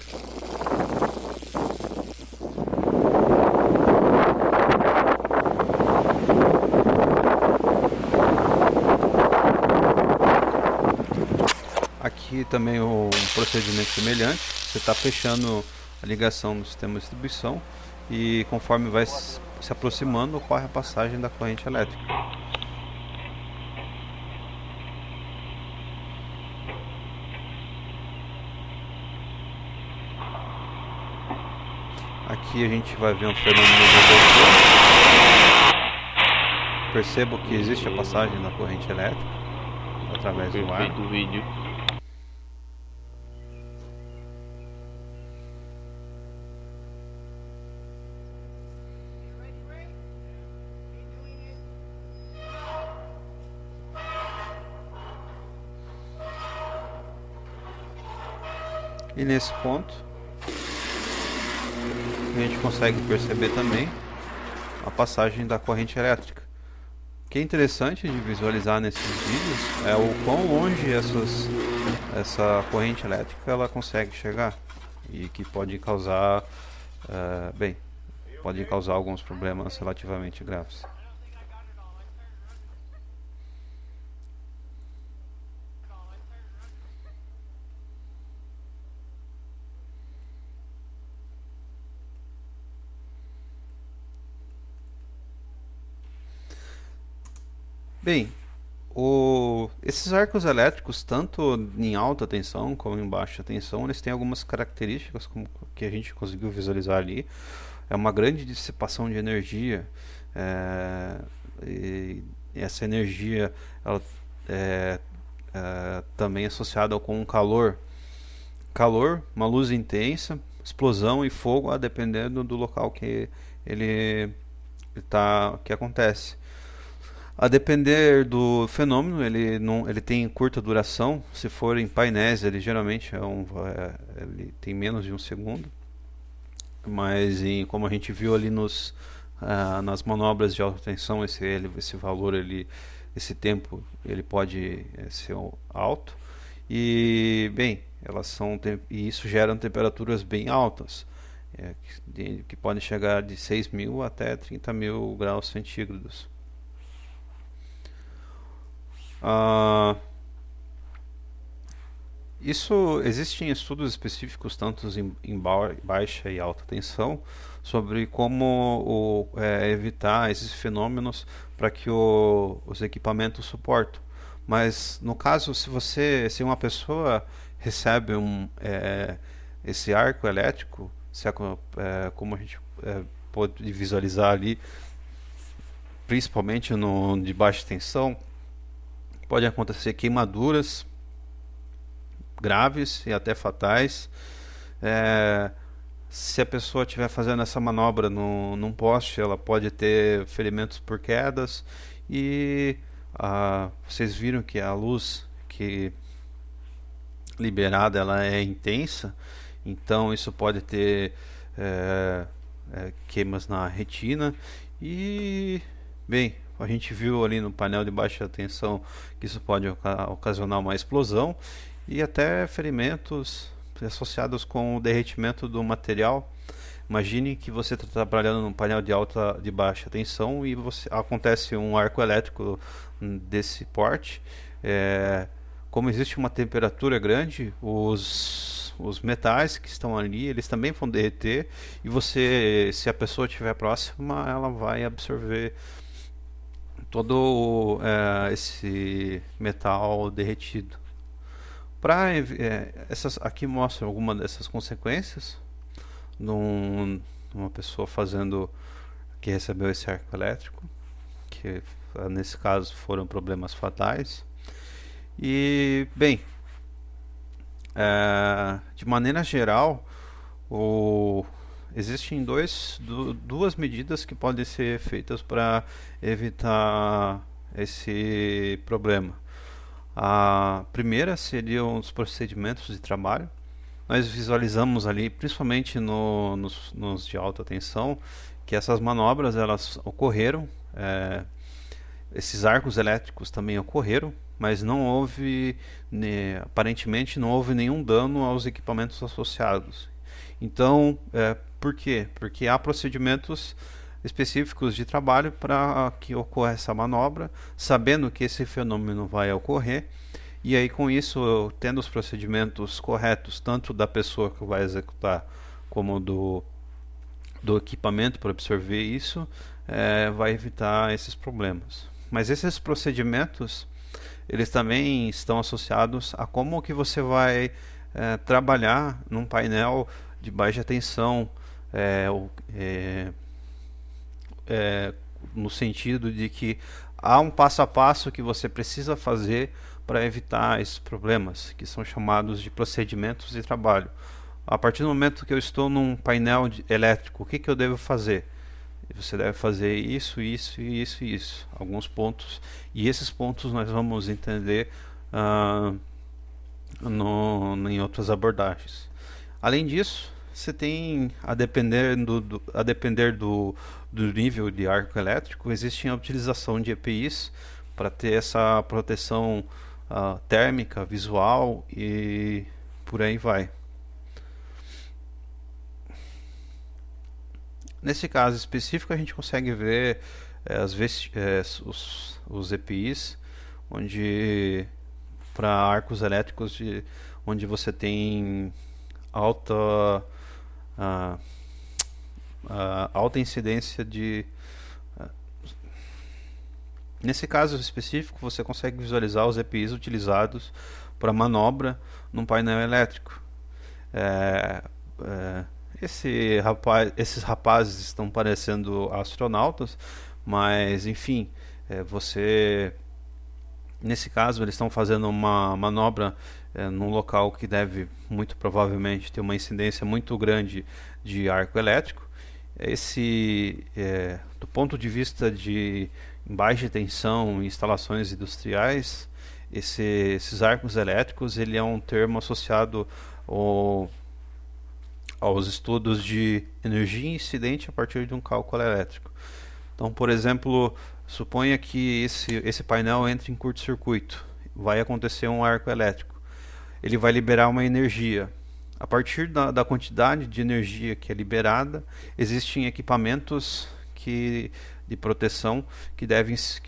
Aqui também um procedimento semelhante. Você está fechando a ligação no sistema de distribuição e conforme vai se aproximando, ocorre a passagem da corrente elétrica. Aqui a gente vai ver um fenômeno de abertura. Percebo que existe a passagem da corrente elétrica através do ar. Do vídeo. E nesse ponto a gente consegue perceber também a passagem da corrente elétrica. O que é interessante de visualizar nesses vídeos é o quão longe essa corrente elétrica ela consegue chegar e que pode causar, pode causar alguns problemas relativamente graves. Bem, esses arcos elétricos, tanto em alta tensão como em baixa tensão, eles têm algumas características como que a gente conseguiu visualizar ali. É uma grande dissipação de energia, e essa energia ela também associada com calor. Calor, uma luz intensa, explosão e fogo, a dependendo do local que que acontece. A depender do fenômeno, ele tem curta duração. Se for em painéis, ele geralmente ele tem menos de 1 segundo. Mas como a gente viu ali nas manobras de alta tensão, esse valor, esse tempo, ele pode ser alto. E bem, e isso gera temperaturas bem altas, que podem chegar de 6.000 até 30.000 graus centígrados. Existem estudos específicos tanto em baixa e alta tensão sobre como evitar esses fenômenos para que os equipamentos suportem. Mas no caso, se uma pessoa recebe esse arco elétrico, como a gente pode visualizar ali, principalmente no de baixa tensão, pode acontecer queimaduras graves e até fatais. Se a pessoa estiver fazendo essa manobra num poste, ela pode ter ferimentos por quedas. E vocês viram que a luz liberada ela é intensa, então isso pode ter queimas na retina. E bem, a gente viu ali no painel de baixa tensão que isso pode ocasionar uma explosão e até ferimentos associados com o derretimento do material. Imagine que você está trabalhando num painel de baixa tensão e acontece um arco elétrico desse porte. Como existe uma temperatura grande, os metais que estão ali, eles também vão derreter, e se a pessoa estiver próxima, ela vai absorver todo esse metal derretido. Aqui mostra alguma dessas consequências numa pessoa que recebeu esse arco elétrico, que nesse caso foram problemas fatais. E bem, de maneira geral, existem duas medidas que podem ser feitas para evitar esse problema. A primeira seriam os procedimentos de trabalho. Nós visualizamos ali, principalmente nos de alta tensão, que essas manobras elas ocorreram, esses arcos elétricos também ocorreram, mas aparentemente não houve nenhum dano aos equipamentos associados. Então, por quê? Porque há procedimentos específicos de trabalho para que ocorra essa manobra, sabendo que esse fenômeno vai ocorrer, e aí com isso, tendo os procedimentos corretos, tanto da pessoa que vai executar como do equipamento para absorver isso, vai evitar esses problemas. Mas esses procedimentos, eles também estão associados a como que você vai trabalhar num painel de baixa tensão, no sentido de que há um passo a passo que você precisa fazer para evitar esses problemas, que são chamados de procedimentos de trabalho. A partir do momento que eu estou num painel elétrico, o que eu devo fazer? Você deve fazer isso, isso, isso e isso. Alguns pontos. E esses pontos nós vamos entender em outras abordagens. Além disso, você tem, a depender do nível de arco elétrico, existe a utilização de EPIs para ter essa proteção térmica, visual e por aí vai. Nesse caso específico, a gente consegue ver os EPIs, onde para arcos elétricos onde você tem alta alta incidência de nesse caso específico, você consegue visualizar os EPIs utilizados para manobra num painel elétrico. Esses rapazes estão parecendo astronautas, mas enfim, nesse caso eles estão fazendo uma manobra num local que deve muito provavelmente ter uma incidência muito grande de arco elétrico. Do ponto de vista de baixa tensão em instalações industriais, esses arcos elétricos, ele é um termo associado aos estudos de energia incidente a partir de um cálculo elétrico. Então, por exemplo, suponha que esse painel entre em curto-circuito, vai acontecer um arco elétrico, ele vai liberar uma energia. A partir da quantidade de energia que é liberada, existem equipamentos de proteção que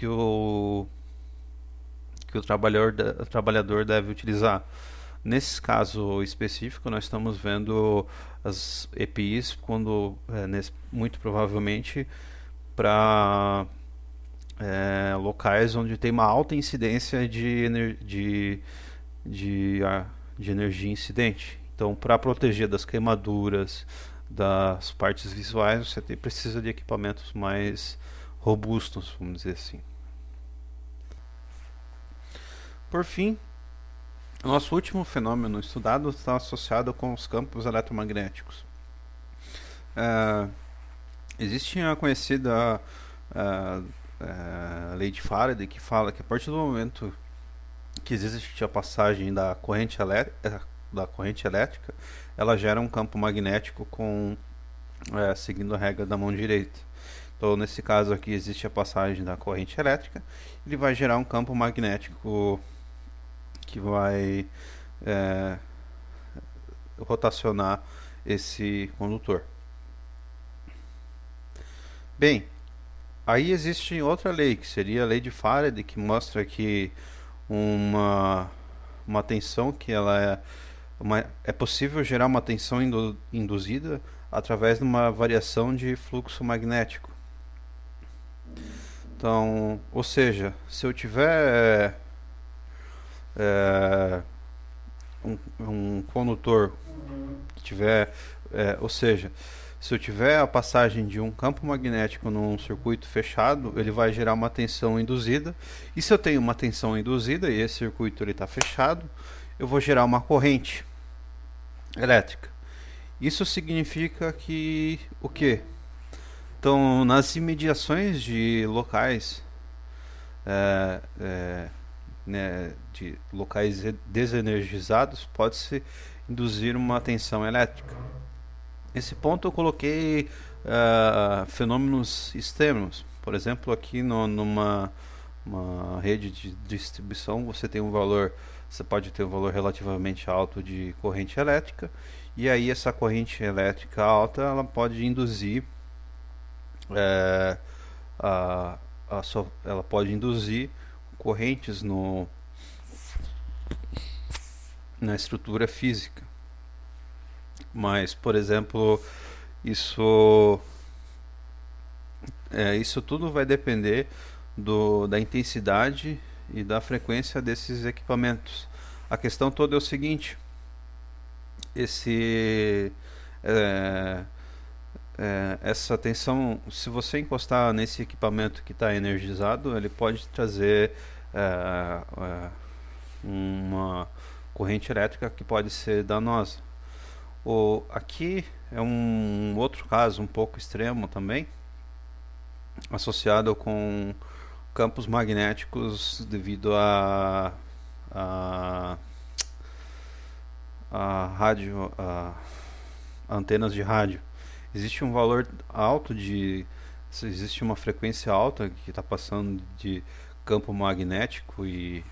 o trabalhador deve utilizar. Nesse caso específico, nós estamos vendo as EPIs muito provavelmente para locais onde tem uma alta incidência de energia incidente. Então, para proteger das queimaduras, das partes visuais, você precisa de equipamentos mais robustos, vamos dizer assim. Por fim, o nosso último fenômeno estudado está associado com os campos eletromagnéticos. Existe a conhecida lei de Faraday, que fala que a partir do momento que existe a passagem da corrente elétrica, ela gera um campo magnético seguindo a regra da mão direita. Então, nesse caso aqui, existe a passagem da corrente elétrica, ele vai gerar um campo magnético que vai rotacionar esse condutor. Bem, aí existe outra lei, que seria a lei de Faraday, que mostra que uma tensão que é possível gerar uma tensão induzida através de uma variação de fluxo magnético. Então, ou seja, se eu tiver um condutor que tiver, se eu tiver a passagem de um campo magnético num circuito fechado, ele vai gerar uma tensão induzida. E se eu tenho uma tensão induzida e esse circuito está fechado, eu vou gerar uma corrente elétrica. Isso significa que o quê? Então, nas imediações de locais de locais desenergizados, pode-se induzir uma tensão elétrica. Nesse ponto eu coloquei fenômenos extremos. Por exemplo, aqui numa rede de distribuição, você pode ter um valor relativamente alto de corrente elétrica, e aí essa corrente elétrica alta ela pode induzir ela pode induzir correntes na estrutura física. Mas, por exemplo, isso tudo vai depender da intensidade e da frequência desses equipamentos. A questão toda é o seguinte: essa tensão, se você encostar nesse equipamento que está energizado, ele pode trazer uma corrente elétrica que pode ser danosa. Aqui é um outro caso um pouco extremo também, associado com campos magnéticos devido a antenas de rádio. Existe um valor alto existe uma frequência alta que está passando de campo magnético e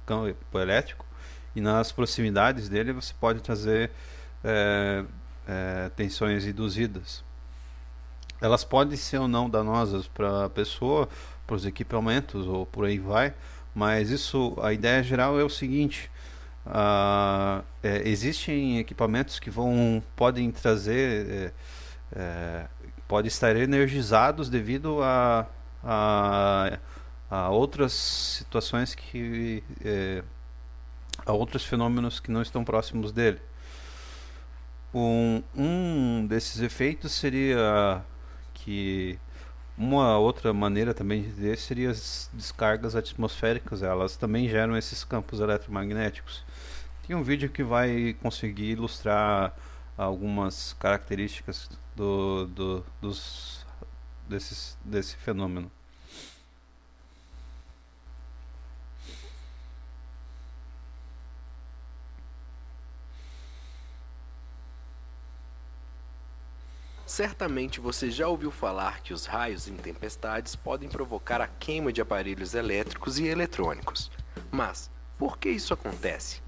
campo elétrico, e nas proximidades dele você pode trazer tensões induzidas. Elas podem ser ou não danosas para a pessoa, para os equipamentos ou por aí vai, mas a ideia geral é o seguinte: existem equipamentos que podem trazer, podem estar energizados devido a outras situações a outros fenômenos que não estão próximos dele. Um desses efeitos seria que uma outra maneira também de dizer seria as descargas atmosféricas. Elas também geram esses campos eletromagnéticos. Tem um vídeo que vai conseguir ilustrar algumas características desse fenômeno. Certamente você já ouviu falar que os raios em tempestades podem provocar a queima de aparelhos elétricos e eletrônicos. Mas por que isso acontece?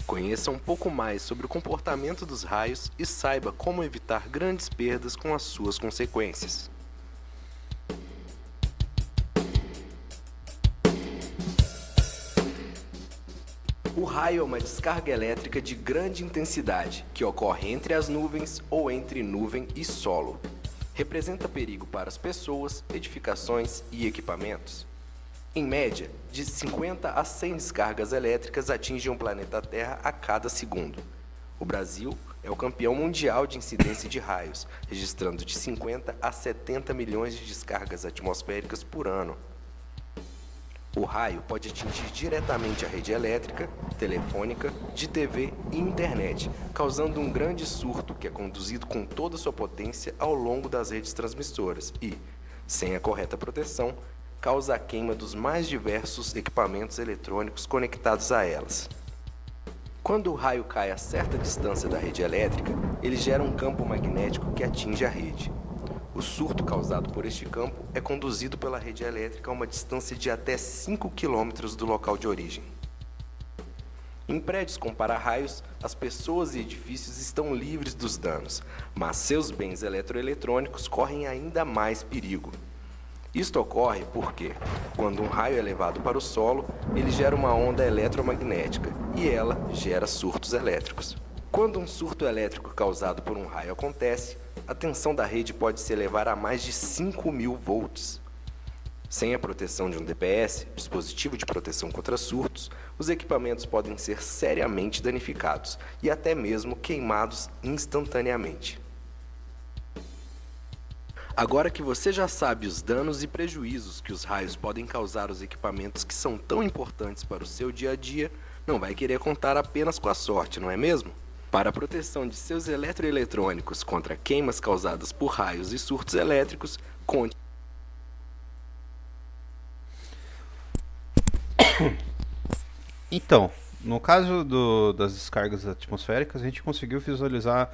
Conheça um pouco mais sobre o comportamento dos raios e saiba como evitar grandes perdas com as suas consequências. O raio é uma descarga elétrica de grande intensidade que ocorre entre as nuvens ou entre nuvem e solo. Representa perigo para as pessoas, edificações e equipamentos. Em média, de 50 a 100 descargas elétricas atingem o planeta Terra a cada segundo. O Brasil é o campeão mundial de incidência de raios, registrando de 50 a 70 milhões de descargas atmosféricas por ano. O raio pode atingir diretamente a rede elétrica, telefônica, de TV e internet, causando um grande surto que é conduzido com toda a sua potência ao longo das redes transmissoras e, sem a correta proteção, causa a queima dos mais diversos equipamentos eletrônicos conectados a elas. Quando o raio cai a certa distância da rede elétrica, ele gera um campo magnético que atinge a rede. O surto causado por este campo é conduzido pela rede elétrica a uma distância de até 5 km do local de origem. Em prédios com para-raios, as pessoas e edifícios estão livres dos danos, mas seus bens eletroeletrônicos correm ainda mais perigo. Isto ocorre porque, quando um raio é levado para o solo, ele gera uma onda eletromagnética e ela gera surtos elétricos. Quando um surto elétrico causado por um raio acontece, a tensão da rede pode se elevar a mais de 5.000 volts. Sem a proteção de um DPS, dispositivo de proteção contra surtos, os equipamentos podem ser seriamente danificados e até mesmo queimados instantaneamente. Agora que você já sabe os danos e prejuízos que os raios podem causar aos equipamentos que são tão importantes para o seu dia a dia, não vai querer contar apenas com a sorte, não é mesmo? Para a proteção de seus eletroeletrônicos contra queimas causadas por raios e surtos elétricos, conte. Então, no caso das descargas atmosféricas, a gente conseguiu visualizar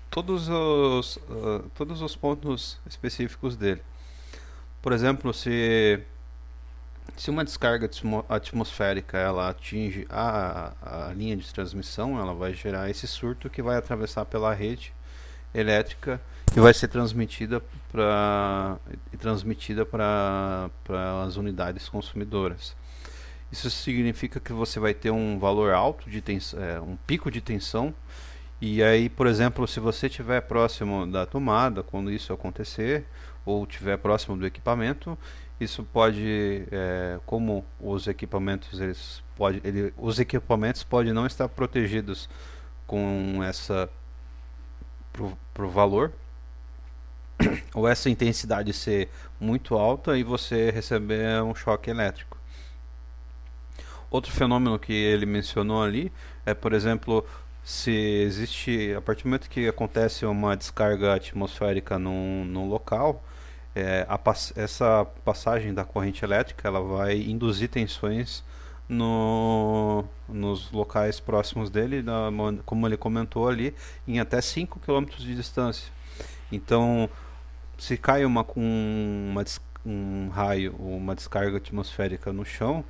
todos os pontos específicos dele. Por exemplo, se uma descarga atmosférica ela atinge a linha de transmissão, ela vai gerar esse surto que vai atravessar pela rede elétrica e vai ser transmitida para as unidades consumidoras. Isso significa que você vai ter um valor alto de tensão, um pico de tensão. E aí, por exemplo, se você estiver próximo da tomada, quando isso acontecer, ou estiver próximo do equipamento, isso pode, como os equipamentos os equipamentos podem não estar protegidos com pro valor, ou essa intensidade ser muito alta e você receber um choque elétrico. Outro fenômeno que ele mencionou ali é, por exemplo, se existe, a partir do momento que acontece uma descarga atmosférica num local, essa passagem da corrente elétrica ela vai induzir tensões nos locais próximos dele, como ele comentou ali, em até 5 quilômetros de distância. Então, se cai um raio ou uma descarga atmosférica no chão,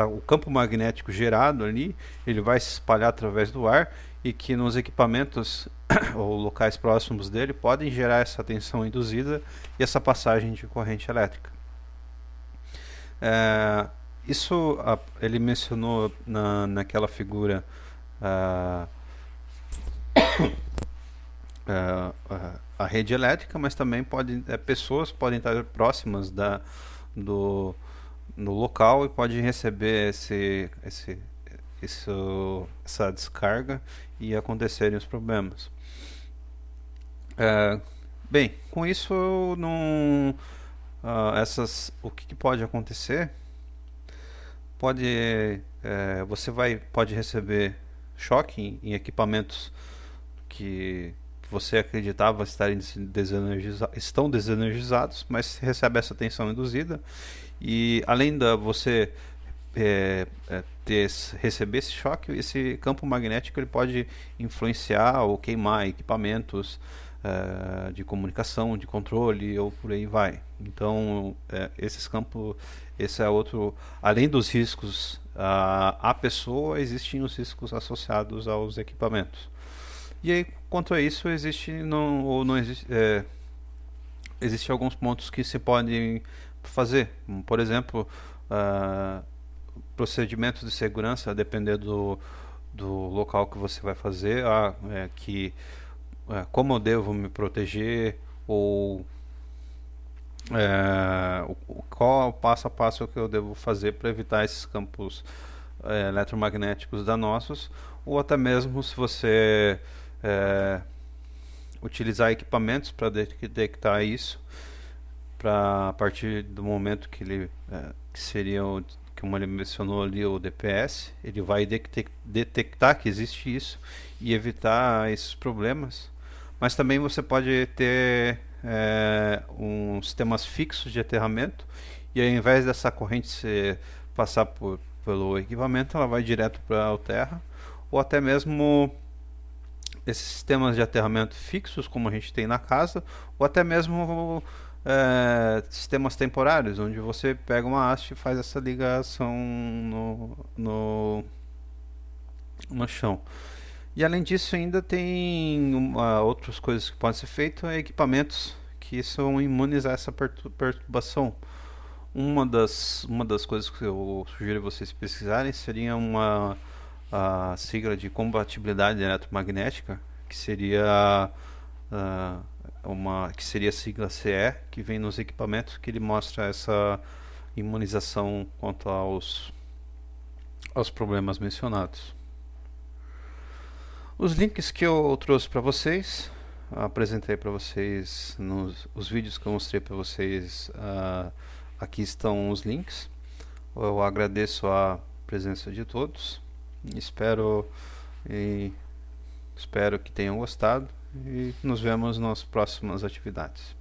o campo magnético gerado ali, ele vai se espalhar através do ar, e que nos equipamentos ou locais próximos dele podem gerar essa tensão induzida e essa passagem de corrente elétrica. Isso ele mencionou naquela figura a rede elétrica, mas também pessoas podem estar próximas no local e podem receber essa descarga e acontecerem os problemas. Bem, com isso não, o que pode acontecer? Você pode receber choque em equipamentos que você acreditava estarem estão desenergizados, mas recebe essa tensão induzida, e além de você receber esse choque, esse campo magnético ele pode influenciar ou queimar equipamentos de comunicação, de controle, ou por aí vai. Então, esse é outro, além dos riscos à pessoa, existem os riscos associados aos equipamentos. E aí, quanto a isso, existem alguns pontos que se podem fazer. Por exemplo, procedimentos de segurança, a depender do local que você vai fazer, como eu devo me proteger, ou qual é o passo a passo que eu devo fazer para evitar esses campos eletromagnéticos danosos, ou até mesmo se você utilizar equipamentos para detectar isso, a partir do momento que ele que seria como ele mencionou ali, o DPS, ele vai detectar que existe isso e evitar esses problemas. Mas também você pode ter sistemas fixos de aterramento, e ao invés dessa corrente passar pelo equipamento, ela vai direto para a terra, ou até mesmo esses sistemas de aterramento fixos, como a gente tem na casa, ou até mesmo sistemas temporários, onde você pega uma haste e faz essa ligação no chão. E além disso, ainda tem outras coisas que podem ser feitas, equipamentos que são imunes a essa perturbação. Uma das coisas que eu sugiro vocês pesquisarem seria a sigla de compatibilidade eletromagnética, que seria a sigla CE, que vem nos equipamentos, que ele mostra essa imunização quanto aos problemas mencionados. Os links que eu trouxe para vocês, apresentei para vocês os vídeos que eu mostrei para vocês, aqui estão os links. Eu agradeço a presença de todos, espero que tenham gostado, e nos vemos nas próximas atividades.